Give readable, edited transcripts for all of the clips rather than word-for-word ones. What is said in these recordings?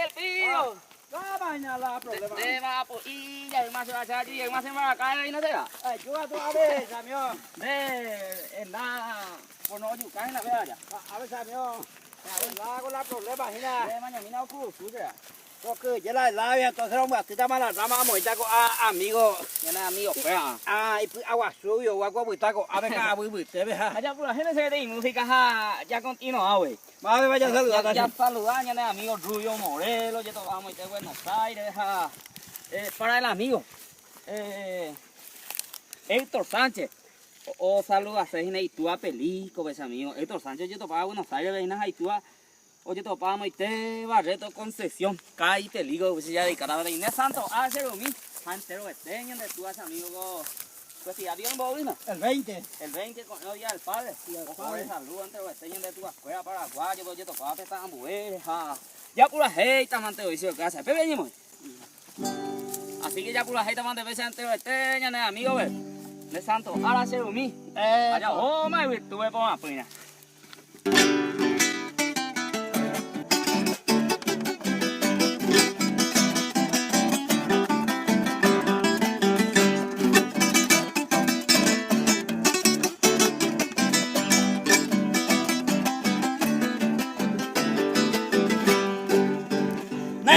el pillo. Cámara, problema. Te va por ir, ya más se va a echar y más se va a caer y no te va. Ay, yo a tu ave, Samión. En la, por no yucar en la vea ya. A ver, Samión. La con la problema, Gina. Mañana mina ocurre, suya. Porque ya la labia, entonces vamos a quitar más la rama, moita con amigo. Ya no amigo, pero. Y agua suyo, agua moita con ave ka abu, te ve. Allá por la gente se de música ya continúa, güey. Vaya a saludar. Ya saludar, ya no amigo Rubio Morelos, ya vamos de Buenos Aires, para el amigo. Héctor Sánchez. O saluda a Sejina y tú a Pelico, ves amigo. Héctor Sánchez, yo topaba Buenos Aires, veínas ahí tú a. Oye, topamos y te Barreto Concesión. Caí te ligo, pues ya de cara Inés Santo, hacer lo mismo. Antero esteño de tú a amigo. Pues si había un bobino. El 20. El 20 con el día del padre. Y el padre. padre. Salud entre los esteños de tu escuela paraguayo, pues yo topaba que estaban buenas. Ya pura jeita, mante hoy, si lo que hace. Pero venimos. Así que ya pura jeita, mante veces entre los esteños, amigo, ve. De Santo, ahora hacer lo mismo. Allá, oh, my virtud, por más pena.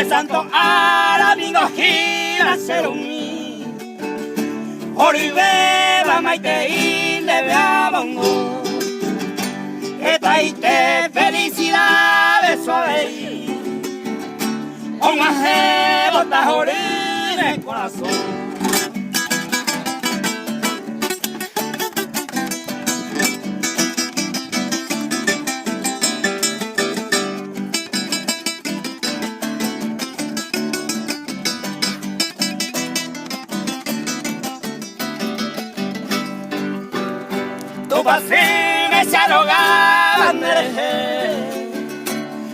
El santo amigo gira serumi Oribeba maite de beamongo Esta ite felicidades suave Un aje botas en el corazón Tu pasine se arrogaban de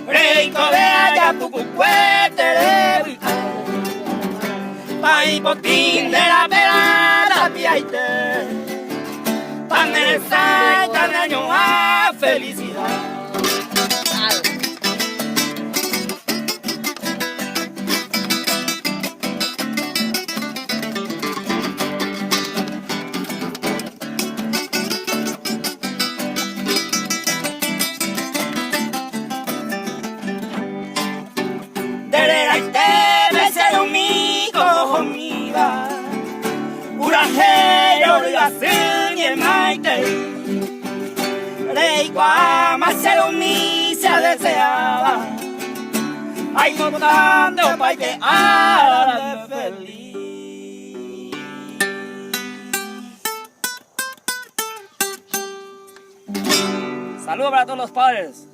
Reito de allá tu cucuete de Vita Pai potín de la pelada piaite Tan esa y tan año a felicidad Singing my day, Rey Guama se lo misa deseaba, ay contando pa' que haga feliz. Saludos para todos los padres.